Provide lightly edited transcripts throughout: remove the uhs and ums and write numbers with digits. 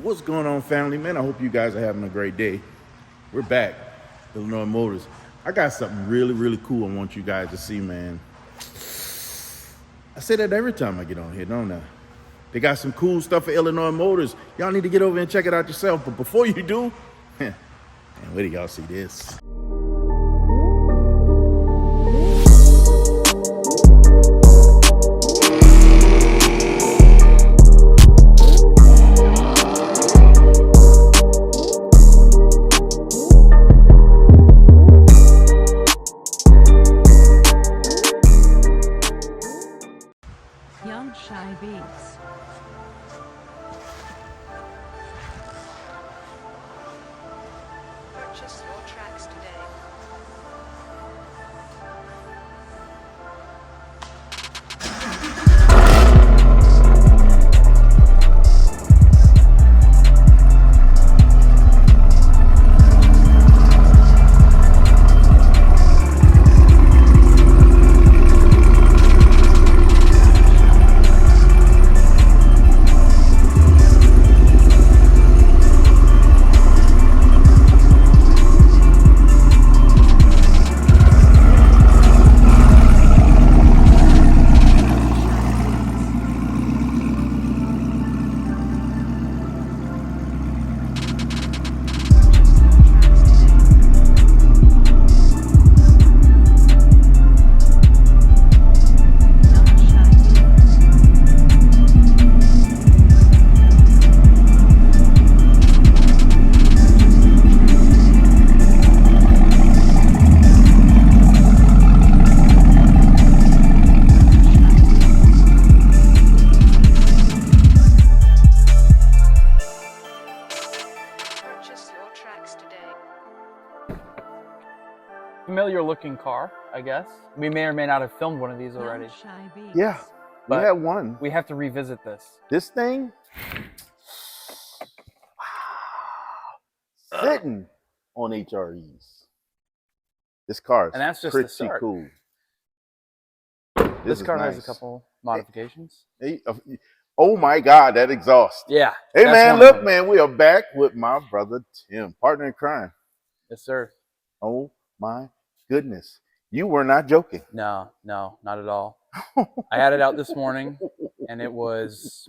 What's going on, family? Man, I hope you guys are having a great day. We're back, Illinois Motors. I got something really, really cool I want you guys to see, man. I say that every time I get on here, don't I? They got some cool stuff for Illinois Motors. Y'all need to get over and check it out yourself. But before you do, man, where do y'all see this? Young Shy Beats. Purchase your tracks today. Purchase your tracks today. Familiar looking car, I guess. We may or may not have filmed one of these already. Young Shy Beats. Yeah, we But had one. we have to revisit this. This thing, sitting on HREs. This car is And that's just pretty the start. cool. This is car has a nice. couple modifications. Hey, oh my God, that exhaust. Yeah. Hey that's man, one of look them. man, we are back with my brother Tim, partner in crime. Yes, sir. Oh my goodness, you were not joking. No, not at all. I had it out this morning, and it was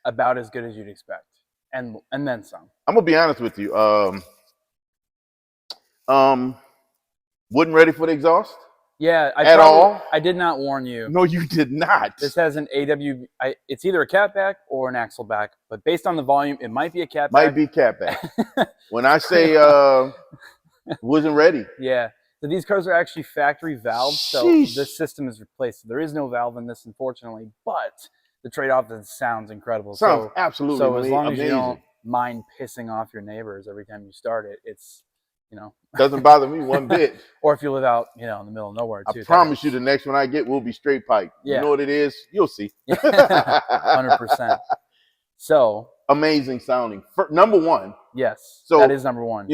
about as good as you'd expect, and then some. I'm gonna be honest with you. Wasn't ready for the exhaust Yeah, at all. I did not warn you. No, you did not. This has an it's either a catback or an axle back, but based on the volume, it might be a catback. Might be catback. When I say wasn't ready. Yeah. So these cars are actually factory valves, so Sheesh. this system is replaced. There is no valve in this, unfortunately, but the trade-off is it sounds incredible. Sounds absolutely so as long as amazing. you don't mind pissing off your neighbors every time you start it, it's, Doesn't bother me one bit. or if you live out, in the middle of nowhere too. I promise you the next one I get will be straight pipe. Yeah. You know what it is? You'll see. 100%. So amazing sounding. Number one. yes, So that is number one.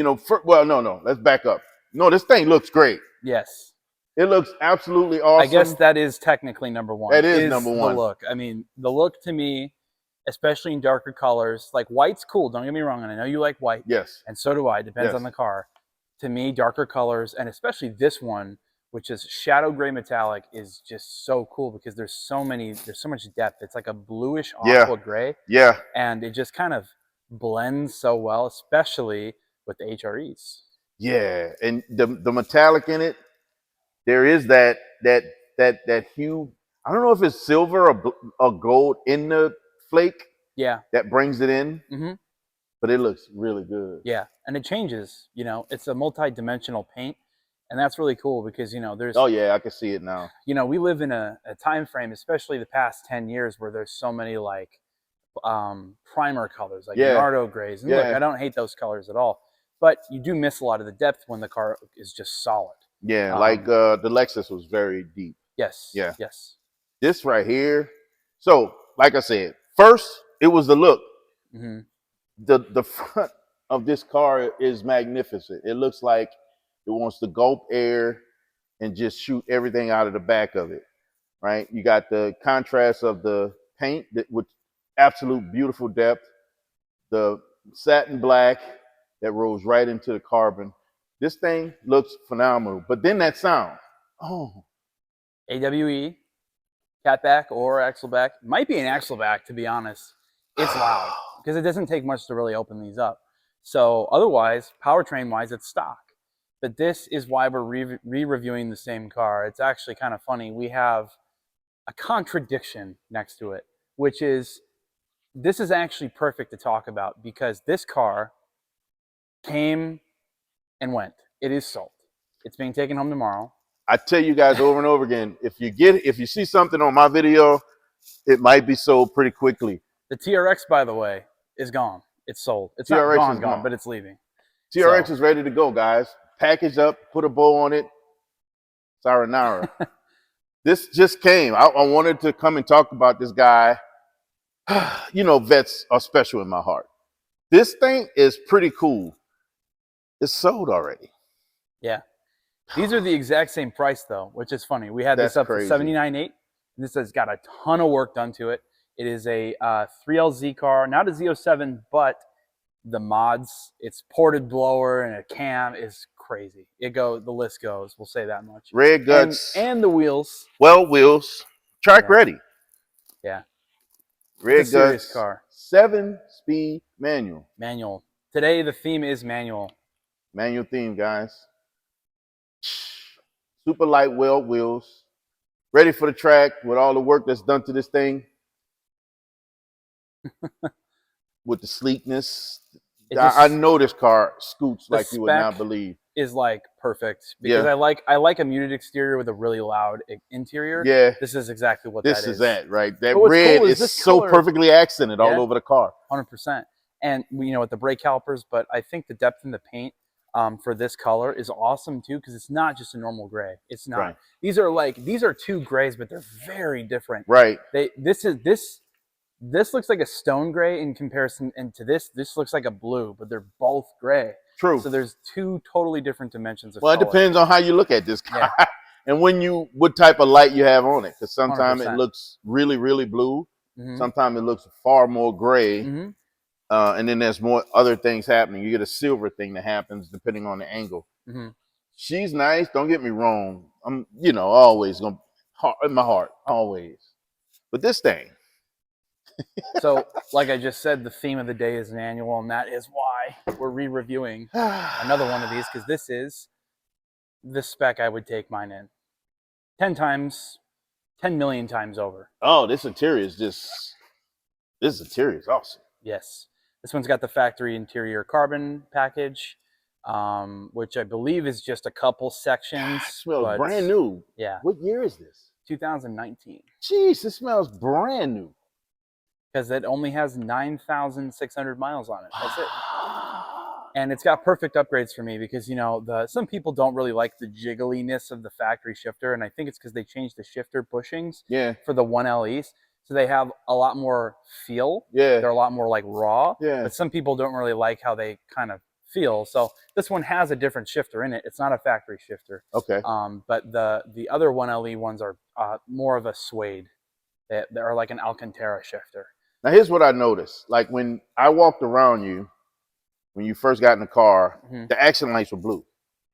Well, no. Let's back up. No, this thing looks great. Yes. It looks absolutely awesome. I guess that is technically number one. That is number one. The look. I mean, the look to me, especially in darker colors, like white's cool. Don't get me wrong, and I know you like white. Yes. And so do I. Depends Yes. on the car. To me, darker colors, and especially this one, which is shadow gray metallic, is just so cool because there's so much depth. It's like a bluish aqua gray. Yeah. And it just kind of blends so well, especially with the HREs. Yeah. And the metallic in it, there is that hue. I don't know if it's silver or gold in the flake. Yeah. That brings it in. Mm-hmm. But it looks really good. Yeah, and it changes. It's a multi-dimensional paint, and that's really cool because there's. Oh yeah, I can see it now. We live in a time frame, especially the past 10 years, where there's so many like primer colors, like Nardo grays. And look, I don't hate those colors at all, but you do miss a lot of the depth when the car is just solid. Yeah, like the Lexus was very deep. Yes. Yeah. Yes. This right here. So, like I said, first it was the look. Mm-hmm. The front of this car is magnificent. It looks like it wants to gulp air and just shoot everything out of the back of it, right? You got the contrast of the paint with absolute beautiful depth. the satin black that rolls right into the carbon. This thing looks phenomenal. But then that sound. Oh. AWE, catback or axleback. Might be an axleback, to be honest. It's loud because it doesn't take much to really open these up. So otherwise, powertrain-wise, it's stock. But this is why we're re-reviewing the same car. It's actually kind of funny. We have a contradiction next to it, which is this is actually perfect to talk about because this car came and went. It is sold. It's being taken home tomorrow. I tell you guys over and over again, if you see something on my video, it might be sold pretty quickly. The TRX, by the way, is gone. It's sold. It's TRX not is gone, gone. but it's leaving. TRX is ready to go, guys. Package up, put a bow on it. Sayonara. This just came. I wanted to come and talk about this guy. You know, vets are special in my heart. This thing is pretty cool. It's sold already. Yeah. These are the exact same price, though, which is funny. We had That's this up crazy. for $79,800. This has got a ton of work done to it. It is a 3LZ car, not a Z07, but the mods, its ported blower and a cam is crazy. The list goes. We'll say that much. Red guts. And the wheels. Well, wheels. Track ready. Yeah. Red It's a serious guts. car. 7-speed manual. Manual. Today, the theme is manual. Manual theme, guys. Super light weld wheels. Ready for the track with all the work that's done to this thing. With the sleekness. I know this car scoots like you would not believe. Is like perfect because I like a muted exterior with a really loud interior. Yeah. This is exactly what this that is. This is that, right? That But red cool is so perfectly accented all over the car. 100%. And you know, with the brake calipers, but I think the depth in the paint for this color is awesome too because it's not just a normal gray. It's not. Right. These are two grays, but they're very different. Right. This looks like a stone gray in comparison, and to this looks like a blue, but they're both gray. True. So there's two totally different dimensions of color. It depends on how you look at this car and what type of light you have on it. Because sometimes it looks really, really blue. Mm-hmm. Sometimes it looks far more gray. Mm-hmm. And then there's more other things happening. You get a silver thing that happens depending on the angle. Mm-hmm. She's nice. Don't get me wrong. I'm, always going to, in my heart, always. But this thing. So, like I just said, the theme of the day is manual, and that is why we're re-reviewing another one of these, because this is the spec I would take mine in 10 million times over. Oh, this interior is awesome. Yes. This one's got the factory interior carbon package, which I believe is just a couple sections. It smells brand new. Yeah. What year is this? 2019. Jeez, it smells brand new. Because it only has 9,600 miles on it. That's it. And it's got perfect upgrades for me because, some people don't really like the jiggliness of the factory shifter. And I think it's because they changed the shifter bushings for the 1LEs. So they have a lot more feel. Yeah. They're a lot more like raw. Yeah. But some people don't really like how they kind of feel. So this one has a different shifter in it. It's not a factory shifter. Okay. But the other 1LE ones are more of a suede. They're like an Alcantara shifter. Now, here's what I noticed. Like when I walked around you, when you first got in the car, the action lights were blue.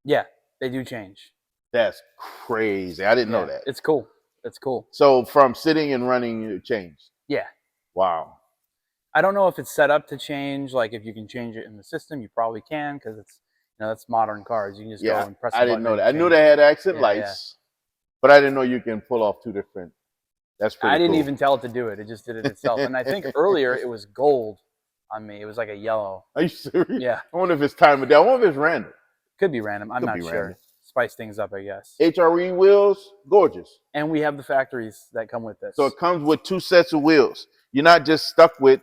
Yeah, they do change. That's crazy. I didn't know that. It's cool. It's cool. So from sitting and running, it changed? Yeah. Wow. I don't know if it's set up to change. Like if you can change it in the system, you probably can because it's, that's modern cars. You can just go and press a button. I didn't know that. I knew they had accent lights, but I didn't know you can pull off two different. That's pretty cool. I didn't even tell it to do it. It just did it itself. And I think earlier it was gold on me. It was like a yellow. Are you serious? Yeah. I wonder if it's time of day. I wonder if it's random. Could be random. I'm not sure. Random. Spice things up, I guess. HRE wheels, gorgeous. And we have the factories that come with this. So it comes with 2 sets of wheels. You're not just stuck with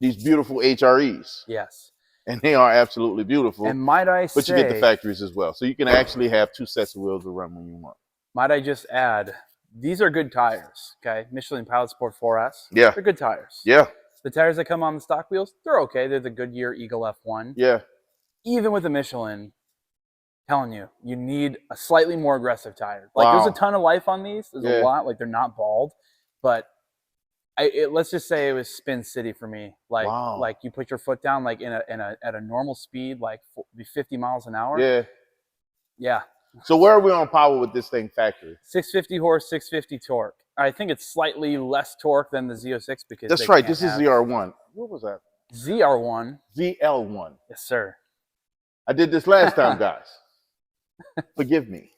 these beautiful HREs. Yes. And they are absolutely beautiful. And might I say... But you get the factories as well. So you can actually have 2 sets of wheels to run when you want. Might I just add... These are good tires, okay? Michelin Pilot Sport 4S. Yeah. They're good tires. Yeah. The tires that come on the stock wheels, they're okay. They're the Goodyear Eagle F1. Yeah. Even with the Michelin, telling you, you need a slightly more aggressive tire. Like, there's a ton of life on these. There's a lot. Like, they're not bald. But let's just say it was Spin City for me. Like, Wow. like you put your foot down, like at a normal speed, like 50 miles an hour. Yeah. Yeah. So where are we on power with this thing factory? 650 horse, 650 torque. I think it's slightly less torque than the Z06 because That's right. This is ZR1. What was that? ZR1. ZL1. Yes, sir. I did this last time, guys. Forgive me.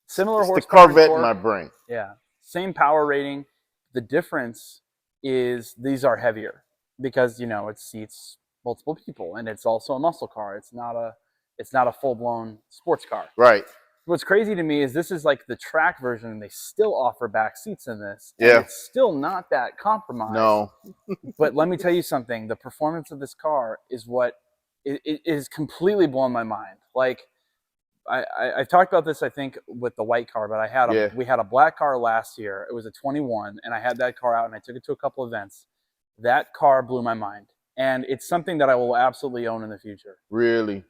Similar It's the horsepower. Corvette torque. in my brain. Yeah. Same power rating. The difference is these are heavier because, you know, it seats multiple people and it's also a muscle car. It's not a full-blown sports car. Right. What's crazy to me is this is like the track version and they still offer back seats in this. And Yeah. it's still not that compromised. No. But let me tell you something. The performance of this car is what it is completely blown my mind. Like, I've talked about this, I think, with the white car, but we had a black car last year. It was a 21, and I had that car out, and I took it to a couple events. That car blew my mind, and it's something that I will absolutely own in the future. Really?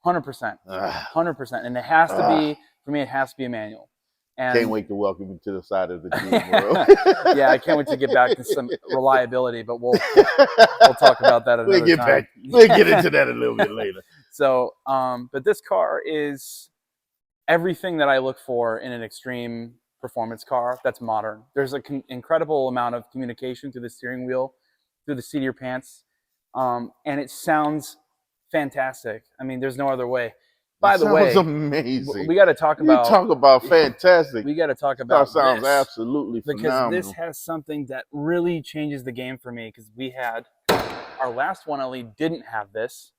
100%. 100%. And it has to be, for me, it has to be a manual. And Can't wait to welcome you to the side of the GM world. yeah, I can't wait to get back to some reliability, but we'll talk about that another time. We'll get into that a little bit later. So, but this car is everything that I look for in an extreme performance car that's modern. There's an incredible amount of communication through the steering wheel, through the seat of your pants, and it sounds fantastic. I mean, there's no other way. By the way, amazing. We got to talk about. You talk about fantastic. We got to talk about. That sounds this, absolutely phenomenal. because this has something that really changes the game for me. Because we had our last 1LE didn't have this,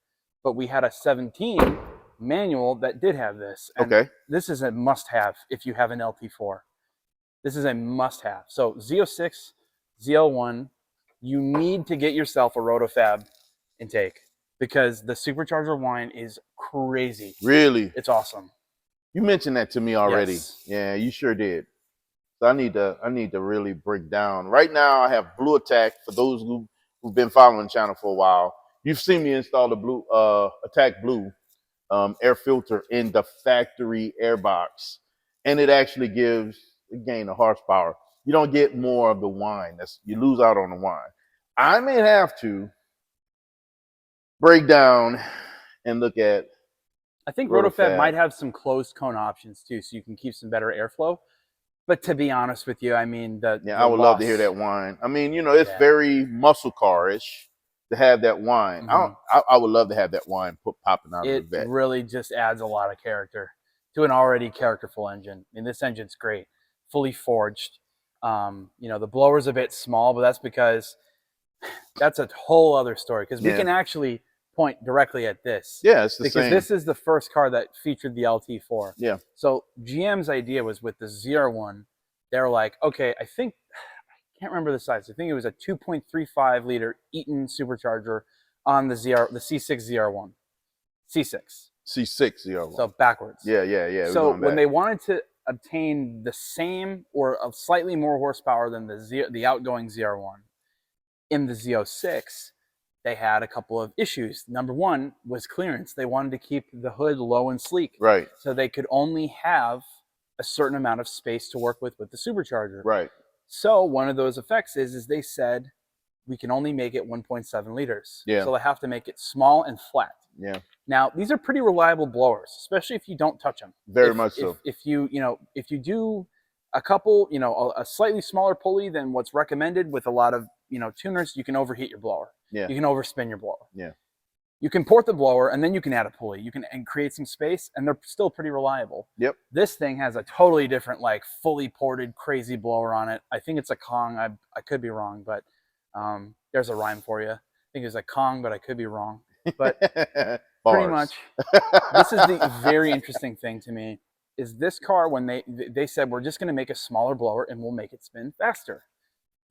but we had a 17 manual that did have this. And okay. This is a must-have if you have an LT4. This is a must-have. So Z06, ZL1, you need to get yourself a Rotofab intake because the supercharger whine is crazy. Really? It's awesome. You mentioned that to me already. Yes. Yeah, you sure did. So I need to really break down. Right now I have Blue Attack. For those who've been following the channel for a while, you've seen me install the Blue Attack Blue air filter in the factory air box, and it actually gives a gain of horsepower. You don't get more of the whine. You lose out on the whine. I may have to break down and look at. I think Rotofab might have some closed cone options too, so you can keep some better airflow. But to be honest with you, I mean, I would love to hear that whine. I mean, you know, it's very muscle car-ish to have that whine. Mm-hmm. I would love to have that whine popping out of the vet. It really just adds a lot of character to an already characterful engine. I mean, this engine's great, fully forged. You know, the blower's a bit small, but that's because that's a whole other story. Because we can actually point directly at this. Yeah, it's the same. Because this is the first car that featured the LT4. Yeah. So GM's idea was with the ZR1, they're like, okay, I can't remember the size. I think it was a 2.35 liter Eaton supercharger on the C6 ZR1. C6 ZR1. So backwards. Yeah. So when they wanted to obtain the same or of slightly more horsepower than the outgoing ZR1 in the Z06, they had a couple of issues. Number one was clearance. They wanted to keep the hood low and sleek. Right. So they could only have a certain amount of space to work with the supercharger. Right. So one of those effects is they said, we can only make it 1.7 liters. Yeah. So they have to make it small and flat. Yeah. Now, these are pretty reliable blowers, especially if you don't touch them. Very much so. If you do a couple, a slightly smaller pulley than what's recommended with a lot of, tuners, you can overheat your blower. Yeah. You can overspin your blower. Yeah. You can port the blower and then you can add a pulley. You can create some space and they're still pretty reliable. Yep. This thing has a totally different, like fully ported crazy blower on it. I think it's a Kong. I could be wrong, but there's a rhyme for you. I think it's a Kong, but I could be wrong. But pretty much, this is the very interesting thing to me is this car, when they said, we're just going to make a smaller blower and we'll make it spin faster.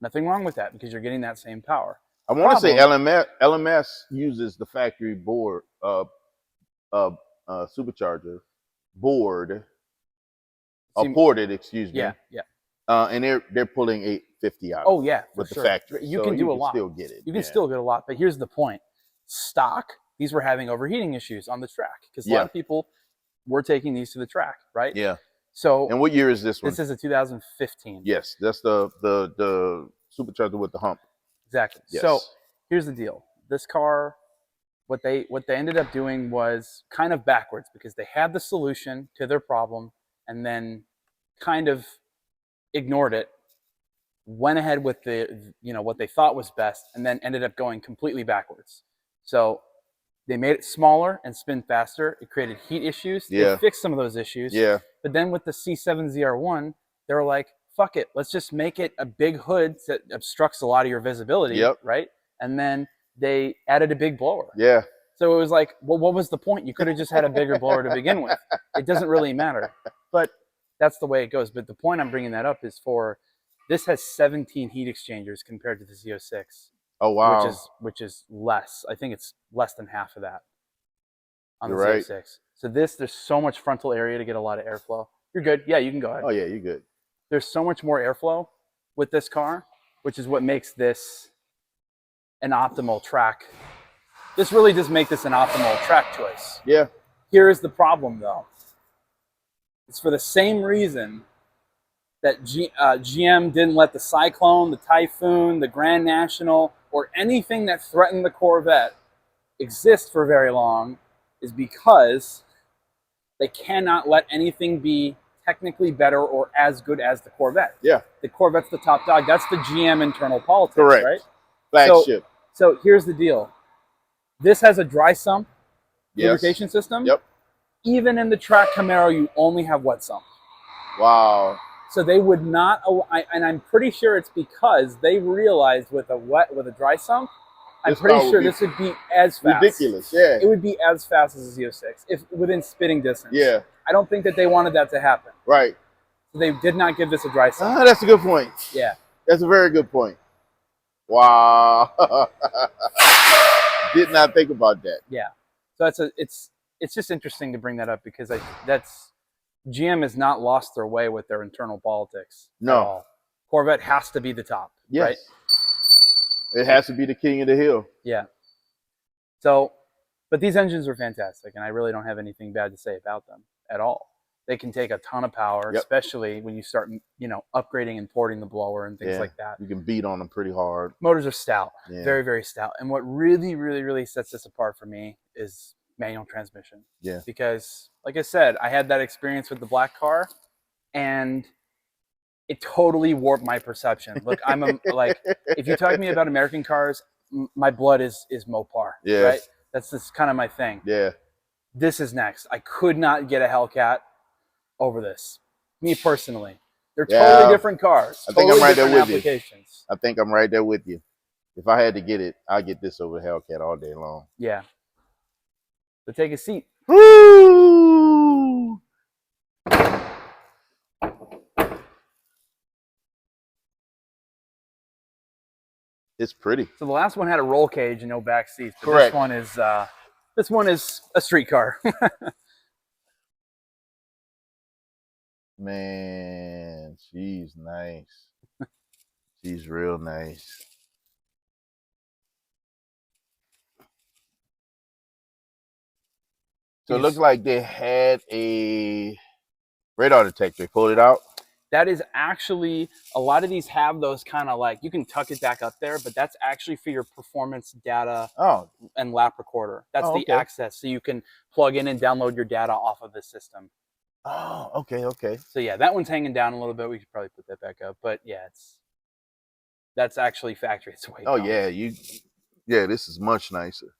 Nothing wrong with that because you're getting that same power. I want to say LMS uses the factory board supercharger board ported, excuse me. Yeah. And they're pulling 850 out. Oh yeah, with sure. the factory. You can do a lot. Still get it. You can still get a lot, but here's the point: stock. These were having overheating issues on the track because a lot of people were taking these to the track, right? Yeah. So. And what year is this one? This is a 2015. Yes, that's the supercharger with the hump. Exactly. Yes. So here's the deal. This car, what they ended up doing was kind of backwards, because they had the solution to their problem and then kind of ignored it, went ahead with the, what they thought was best, and then ended up going completely backwards. So they made it smaller and spin faster. It created heat issues. Yeah. They fixed some of those issues. Yeah. But then with the C7 ZR1, they were like, fuck it. Let's just make it a big hood that obstructs a lot of your visibility. Yep. Right? And then they added a big blower. Yeah. So it was like, well, what was the point? You could have just had a bigger blower to begin with. It doesn't really matter. But that's the way it goes. But the point I'm bringing that up is this has 17 heat exchangers compared to the Z06. Oh, wow. Which is less. I think it's less than half of that on the You're right. Z06. So there's so much frontal area to get a lot of airflow. You're good. Yeah, you can go ahead. Oh, yeah, you're good. There's so much more airflow with this car, which is what makes this an optimal track. This really does make this an optimal track choice. Yeah. Here is the problem, though. It's for the same reason that GM didn't let the Cyclone, the Typhoon, the Grand National, or anything that threatened the Corvette exist for very long, is because they cannot let anything be technically better or as good as the Corvette. Yeah. The Corvette's the top dog. That's the GM internal politics, Correct. right? Flagship. So here's the deal. This has a dry sump Yes. lubrication system. Yep. Even in the track Camaro, you only have wet sump. Wow. So they would not, and I'm pretty sure it's because they realized with a dry sump, I'm pretty sure this would be as fast. Ridiculous, yeah. It would be as fast as a Z06, if within spitting distance. Yeah. I don't think that they wanted that to happen. Right. So they did not give this a dry sump. That's a good point. Yeah. That's a very good point. Wow. Did not think about that. Yeah. So it's just interesting to bring that up, because GM has not lost their way with their internal politics. No. At all. Corvette has to be the top. Yes. Right? It has to be the king of the hill. Yeah. So, but these engines are fantastic, and I really don't have anything bad to say about them at all. They can take a ton of power, especially when you start, upgrading and porting the blower and things like that. You can beat on them pretty hard. Motors are stout, very, very stout. And what really, really, really sets this apart for me is manual transmission. Yeah. Because, like I said, I had that experience with the black car, and it totally warped my perception. Look, if you talk to me about American cars, my blood is Mopar. Yeah. Right? That's just kind of my thing. Yeah. This is next. I could not get a Hellcat over this. Me personally. They're totally different cars. I think I'm right there with you. Applications. I think I'm right there with you. If I had to get it, I'd get this over Hellcat all day long. Yeah. So take a seat. Woo! It's pretty. So the last one had a roll cage and no back seats. But Correct. This one is a street car. Man, she's nice. She's real nice. So it looks like they had a radar detector. Pulled it out. That is actually, a lot of these have those kind of like, you can tuck it back up there, but that's actually for your performance data and lap recorder. That's the access. So you can plug in and download your data off of the system. Oh, okay, okay. So yeah, that one's hanging down a little bit. We could probably put that back up, but yeah, that's actually factory. It's way comes. Yeah, this is much nicer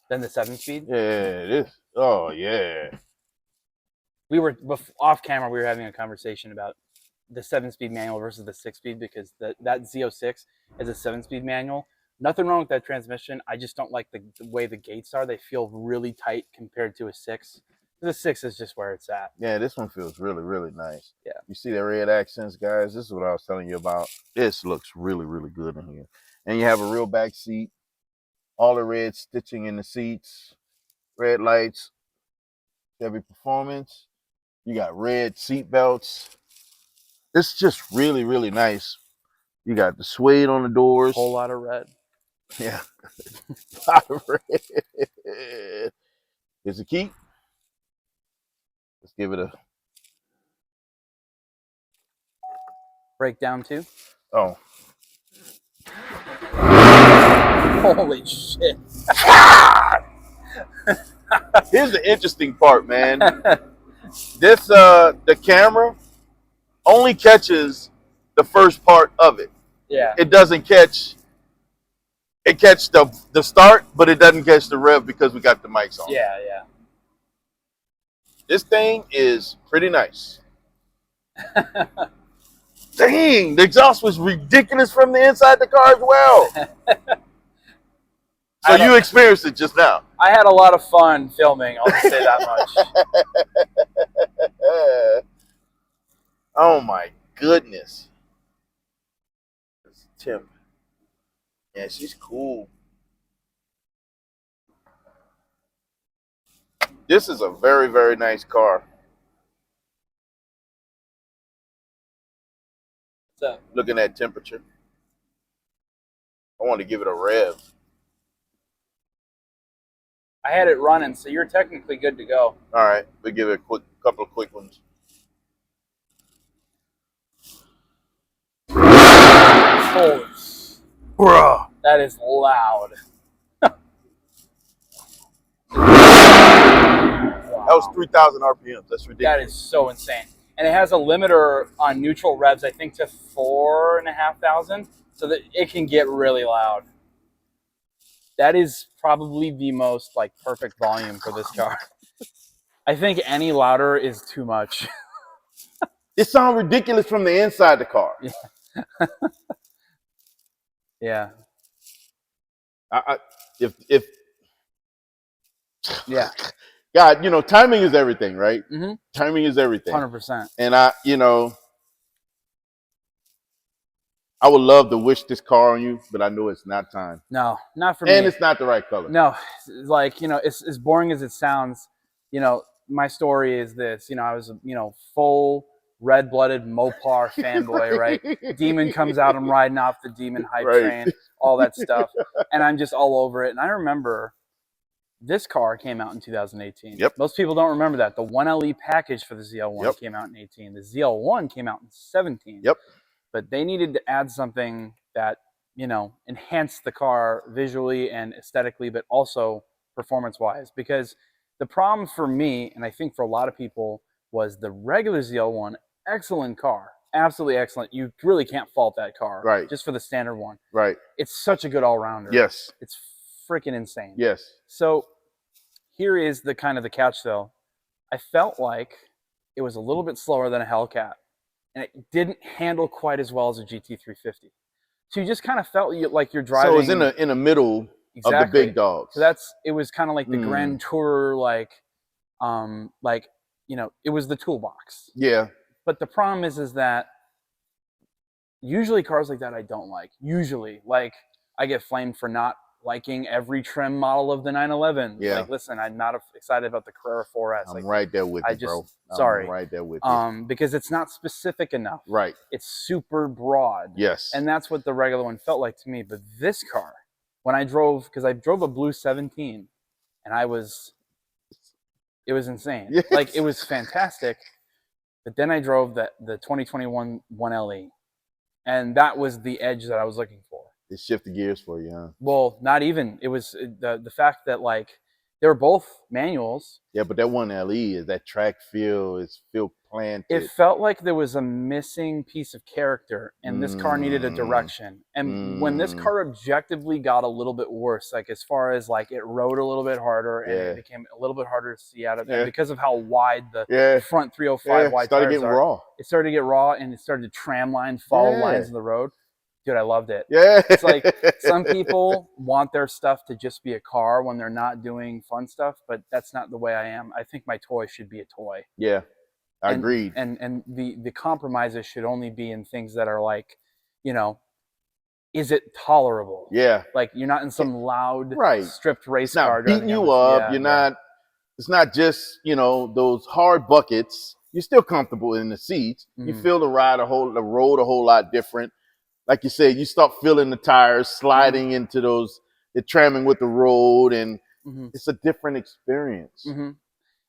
than the 7-speed. Yeah, oh yeah. We were off camera. We were having a conversation about the 7-speed manual versus the 6-speed, because that Z06 is a 7-speed manual. Nothing wrong with that transmission. I just don't like the way the gates are. They feel really tight compared to a 6. The 6 is just where it's at. Yeah, this one feels really, really nice. Yeah. You see the red accents, guys? This is what I was telling you about. This looks really, really good in here. And you have a real back seat. All the red stitching in the seats. Red lights. Chevy Performance. You got red seat belts. It's just really, really nice. You got the suede on the doors. Whole lot of red. Yeah. A lot of red. Here's the key. Let's give it a breakdown too. Oh. Holy shit. Here's the interesting part, man. This the camera only catches the first part of it. Yeah. It doesn't catch. It catches the start, but it doesn't catch the rev because we got the mics on. Yeah, yeah. This thing is pretty nice. Dang, the exhaust was ridiculous from the inside the car as well. So you experienced it just now. I had a lot of fun filming, I'll just say that much. Oh my goodness. It's Tim. Yeah, she's cool. This is a very, very nice car. What's up? Looking at temperature. I want to give it a rev. I had it running, so you're technically good to go. All right, we'll give it a couple of quick ones. Holy, Bruh. that is loud. That was 3,000 RPMs. That's ridiculous. That is so insane. And it has a limiter on neutral revs, I think, to 4,500, so that it can get really loud. That is probably the most like perfect volume for this car. I think any louder is too much. It sounds ridiculous from the inside the car. Yeah. If Yeah. God, you know, timing is everything, right? Mm-hmm. Timing is everything. 100%. And I would love to wish this car on you, but I know it's not time. No, not for me. And it's not the right color. No, like, you know, it's as boring as it sounds. You know, my story is this. You know, I was, you know, full red-blooded Mopar fanboy, right? Demon comes out, I'm riding off the Demon hype train, all that stuff. And I'm just all over it. And I remember this car came out in 2018. Yep. Most people don't remember that. The 1LE package for the ZL1 came out in 18. The ZL1 came out in 17. Yep. But they needed to add something that, you know, enhanced the car visually and aesthetically, but also performance-wise. Because the problem for me, and I think for a lot of people, was the regular ZL1, excellent car. Absolutely excellent. You really can't fault that car. Right. Just for the standard one. Right. It's such a good all-rounder. Yes. It's freaking insane. Yes. So here is the kind of the catch, though. I felt like it was a little bit slower than a Hellcat, and it didn't handle quite as well as a GT350. So you just kind of felt like you're driving. So it was in the middle of the big dogs. So it was kind of like the Grand Tourer, like, you know, it was the toolbox. Yeah. But the problem is that usually cars like that I don't like. Usually, like, I get flamed for not liking every trim model of the 911. Yeah. Like, listen, I'm not excited about the Carrera 4S. I'm like, right there with you, bro. Sorry. I'm right there with you. Because it's not specific enough. Right. It's super broad. Yes. And that's what the regular one felt like to me. But this car, when I drove, because I drove a blue 17, and it was insane. Yes. Like, it was fantastic. But then I drove the 2021 1LE, and that was the edge that I was looking for. It shifted gears for you, huh? Well, not even. It was the fact that, like, they were both manuals. Yeah, but that 1LE is that track feel, is feel planted. It felt like there was a missing piece of character, and this car needed a direction. And when this car objectively got a little bit worse, like as far as like it rode a little bit harder, and it became a little bit harder to see out of it because of how wide the front 305 wide started tires getting are. raw. It started to get raw, and it started to tram line, follow lines of the road. Dude, I loved it. Yeah. It's like some people want their stuff to just be a car when they're not doing fun stuff, but that's not the way I am. I think my toy should be a toy. Yeah, I agreed. And the compromises should only be in things that are like, you know, is it tolerable? Yeah. Like you're not in some loud, stripped race it's not car. beating you up. Yeah, you're not, it's not just, you know, those hard buckets. You're still comfortable in the seats. You feel the road a whole lot different. Like you said, you start feeling the tires sliding into those, the tramming with the road, and it's a different experience,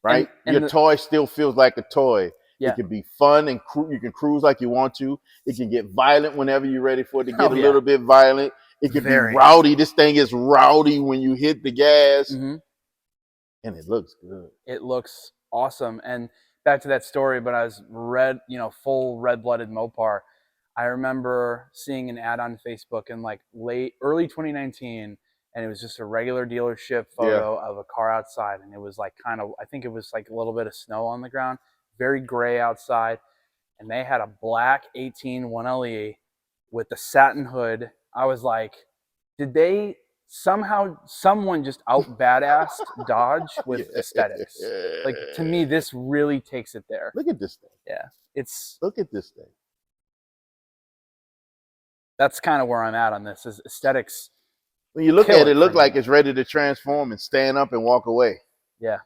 right? And your toy still feels like a toy. Yeah. It can be fun and you can cruise like you want to. It can get violent whenever you're ready for it to get a little bit violent. It can be rowdy. This thing is rowdy when you hit the gas. And it looks good. It looks awesome. And back to that story, but I was full red-blooded Mopar. I remember seeing an ad on Facebook in like early 2019, and it was just a regular dealership photo of a car outside, and it was like I think it was like a little bit of snow on the ground, very gray outside, and they had a black 18 1LE with the satin hood. I was like, did someone just out badassed Dodge with aesthetics? Like, to me, this really takes it there. Look at this thing. Yeah, look at this thing. That's kind of where I'm at on this, is aesthetics. When you look at it, look like it's ready to transform and stand up and walk away. Yeah.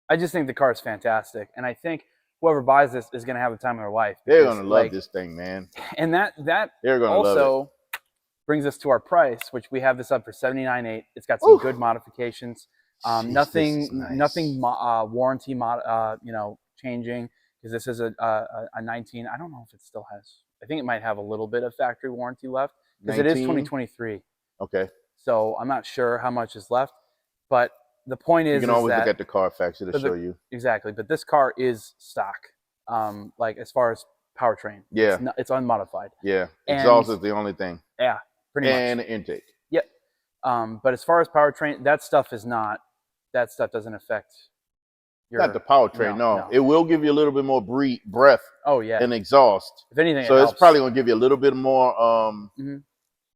I just think the car is fantastic, and I think whoever buys this is going to have the time of their life. They're going to love this thing, man. And that they're going to also brings us to our price, which we have this up for $79,800. It's got some good modifications. Jeez, nothing warranty changing, because this is a 19. I don't know if it still has. I think it might have a little bit of factory warranty left, because it is 2023. Okay. So I'm not sure how much is left, but the point is, you can always look at the Carfax; it'll show you exactly. But this car is stock, like as far as powertrain. Yeah, it's unmodified. Yeah, exhaust is the only thing. Yeah, pretty much. And intake. Yep. But as far as powertrain, that stuff doesn't affect your. Not the powertrain. No. It will give you a little bit more breath. Oh yeah. And exhaust. If anything, so it's probably going to give you a little bit more.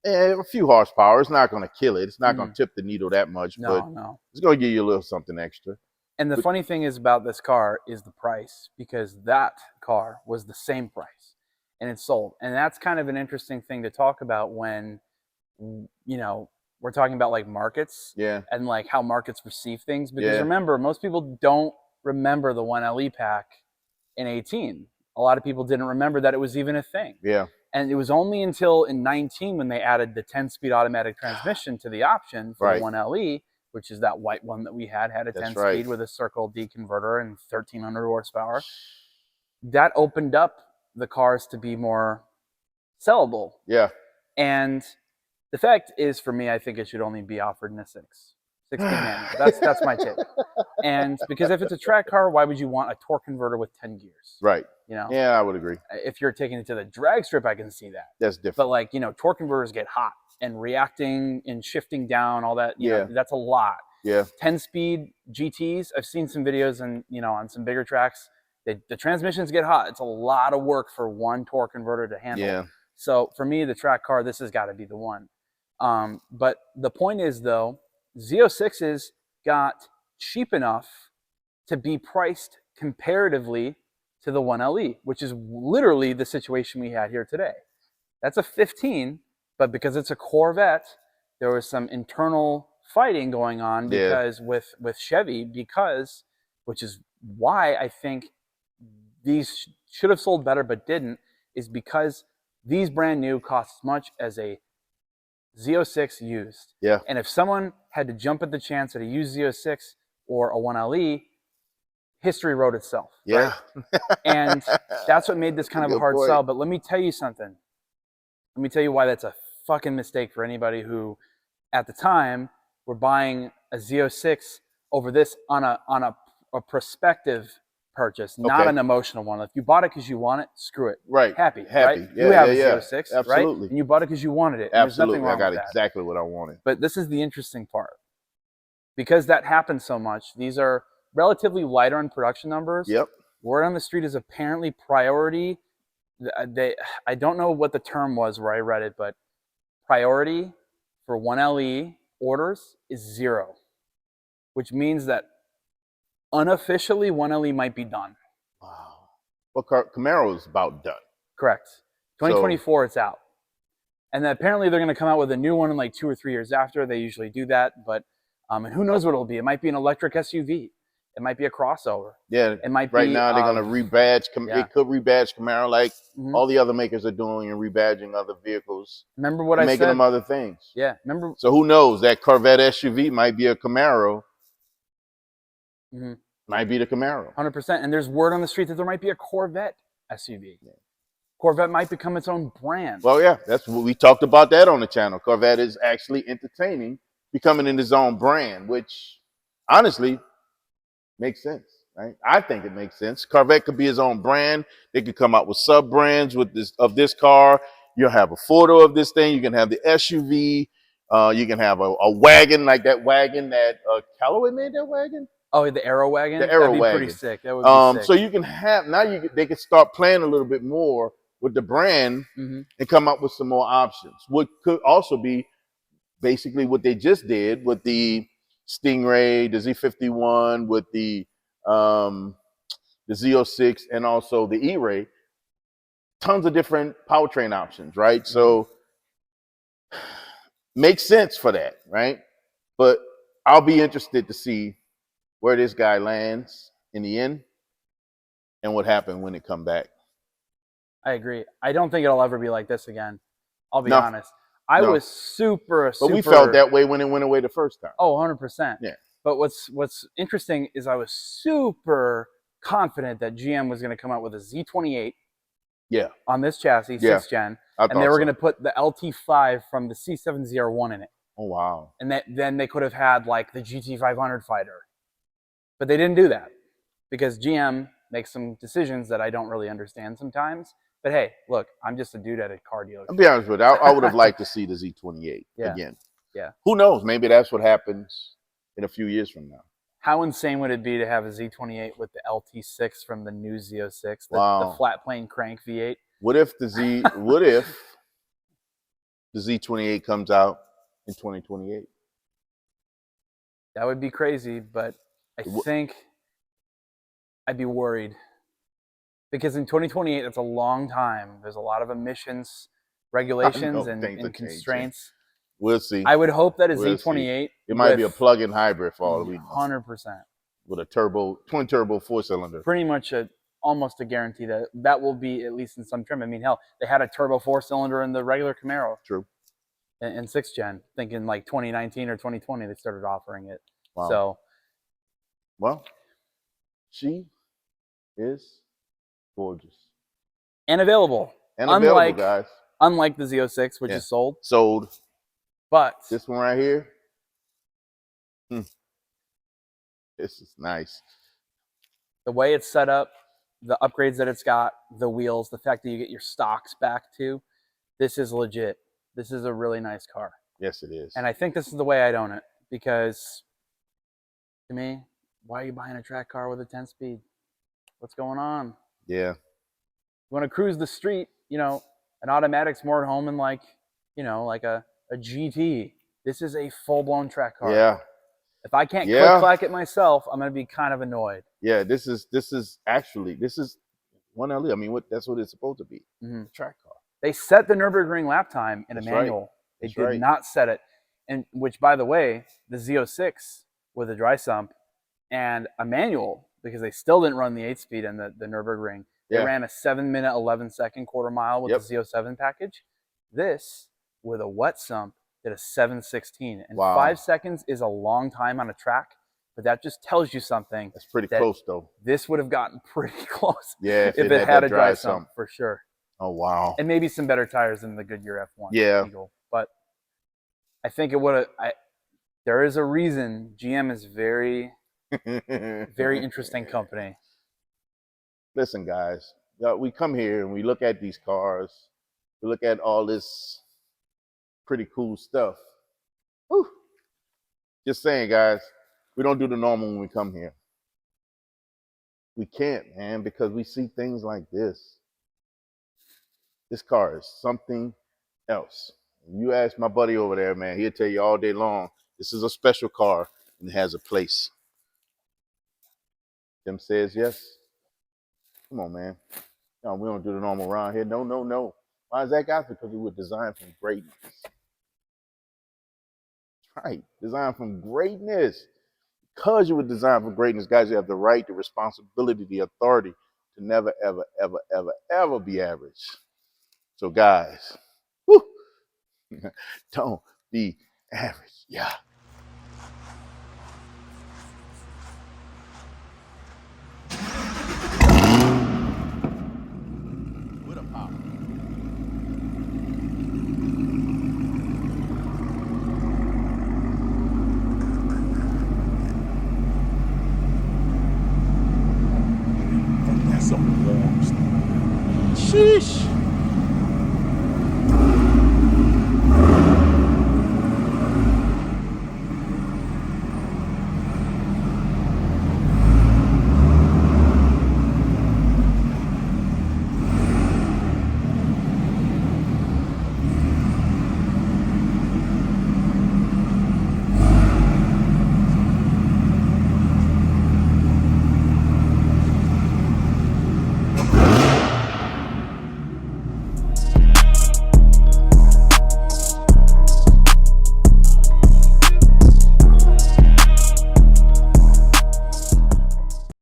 A few horsepower. It's not going to kill it. It's not going to tip the needle that much, but it's going to give you a little something extra. And the funny thing is about this car is the price, because that car was the same price and it sold. And that's kind of an interesting thing to talk about when, we're talking about like markets and like how markets receive things. Because remember, most people don't remember the 1LE pack in 18. A lot of people didn't remember that it was even a thing. Yeah. And it was only until in 19 when they added the 10-speed automatic transmission to the option for the 1LE, which is that white one that we had a 10-speed with a Circle D converter and 1,300 horsepower. That opened up the cars to be more sellable. Yeah. And the fact is, for me, I think it should only be offered in a 6-speed manual. That's my take. And because if it's a track car, why would you want a torque converter with 10 gears? Right. Yeah, I would agree. If you're taking it to the drag strip, I can see that. That's different. But like, torque converters get hot and reacting and shifting down, all that, you know, that's a lot. Yeah. 10-speed GTs, I've seen some videos and, on some bigger tracks, the transmissions get hot. It's a lot of work for one torque converter to handle. Yeah. So for me, the track car, this has got to be the one. But the point is, though, Z06s got cheap enough to be priced comparatively to the 1LE, which is literally the situation we had here today. That's a 15, but because it's a Corvette, there was some internal fighting going on because with Chevy, which is why I think these should have sold better but didn't, is because these brand new cost as much as a Z06 used. Yeah. And if someone had to jump at the chance at a used Z06 or a 1LE, history wrote itself. Yeah. Right? And that's what made this kind of a hard sell. But let me tell you something. Let me tell you why that's a fucking mistake for anybody who, at the time, were buying a Z06 over this on a prospective purchase, not an emotional one. If you bought it because you want it, screw it. Right. Happy. Yeah, right? You have a Z06, absolutely. Right? And you bought it because you wanted it. Absolutely. There's nothing wrong I got with exactly what I wanted. But this is the interesting part. Because that happens so much, these are relatively lighter in production numbers. Yep. Word on the street is apparently priority. I don't know what the term was where I read it, but priority for 1LE orders is 0, which means that unofficially 1LE might be done. Wow. Well, Camaro is about done. Correct. 2024, it's out. And then apparently they're going to come out with a new one in like 2 or 3 years after. They usually do that, but and who knows what it'll be? It might be an electric SUV. It might be a crossover. Yeah. It might right be, now they're going to rebadge. It could rebadge Camaro like all the other makers are doing and rebadging other vehicles. Remember what I said? Making them other things. Yeah. Remember. So who knows? That Corvette SUV might be a Camaro Might be the Camaro. 100%. And there's word on the street that there might be a Corvette SUV. Yeah. Corvette might become its own brand. Well, yeah, that's what we talked about that on the channel. Corvette is actually entertaining, becoming in its own brand, which honestly makes sense, right? I think it makes sense. Corvette could be its own brand. They could come out with sub brands with this car. You'll have a photo of this thing. You can have the SUV. You can have a wagon like that wagon that Callaway made that wagon. Oh, the Aero wagon. The Aero That'd be wagon. pretty sick. That would be sick. So you can have they can start playing a little bit more with the brand and come up with some more options. What could also be basically what they just did with the Stingray, the Z51, with the Z06, and also the E-Ray. Tons of different powertrain options, right? So makes sense for that, right? But I'll be interested to see where this guy lands in the end and what happened when it come back. I agree. I don't think it'll ever be like this again. I'll be honest. I was super. But we felt that way when it went away the first time. Oh, 100%. Yeah. But what's interesting is I was super confident that GM was going to come out with a Z28 on this chassis, 6th gen, and they were going to put the LT5 from the C7ZR1 in it. Oh, wow. And then they could have had like the GT500 fighter. But they didn't do that because GM makes some decisions that I don't really understand sometimes. But hey, look, I'm just a dude at a car dealership. I'll be honest with you. I would have liked to see the Z28 again. Yeah. Who knows? Maybe that's what happens in a few years from now. How insane would it be to have a Z28 with the LT6 from the new Z06, the flat plane crank V8? What if the Z28 comes out in 2028? That would be crazy, but I think I'd be worried. Because in 2028, that's a long time. There's a lot of emissions regulations and constraints. We'll see. I would hope that a Z28. It might be a plug-in hybrid for all we know. 100%. With a twin turbo 4-cylinder. Pretty much almost a guarantee that will be at least in some trim. I mean, hell, they had a turbo 4-cylinder in the regular Camaro. True. In 6th gen, thinking like 2019 or 2020, they started offering it. Wow. So, well, she is gorgeous and available. Guys. Unlike the Z06, which is sold. But this one right here, this is nice. The way it's set up, the upgrades that it's got, the wheels, the fact that you get your stocks back too, this is legit. This is a really nice car. Yes, it is. And I think this is the way I'd own it because, to me, why are you buying a track car with a 10-speed? What's going on? Yeah. You want to cruise the street, an automatic's more at home in like a GT. This is a full-blown track car. Yeah. If I can't click-clack it myself, I'm going to be kind of annoyed. Yeah, this is 1LE. I mean, that's what it's supposed to be. A track car. They set the Nürburgring lap time in a manual. They did not set it. And which, by the way, the Z06 with a dry sump and a manual, because they still didn't run the 8-speed in the Nürburgring. They ran a 7-minute, 11-second quarter mile with the Z07 package. This, with a wet sump, did a 7:16. And 5 seconds is a long time on a track, but that just tells you something. That's pretty close, though. This would have gotten pretty close if it had a dry sump, for sure. Oh, wow. And maybe some better tires than the Goodyear F1. Yeah. Eagle. But I think it would have. There is a reason GM is very, very interesting company. Listen, guys, we come here and we look at these cars. We look at all this pretty cool stuff. Whew. Just saying, guys, we don't do the normal when we come here. We can't, man, because we see things like this. This car is something else. You ask my buddy over there, man, he'll tell you all day long, this is a special car and it has a place. Tim says yes. Come on, man. No, we don't do the normal around here. No. Why is that, guys? Because we were designed from greatness. Right. Designed from greatness. Because you were designed for greatness, guys, you have the right, the responsibility, the authority to never, ever, ever, ever, ever be average. So, guys, don't be average. Yeah. Sheesh.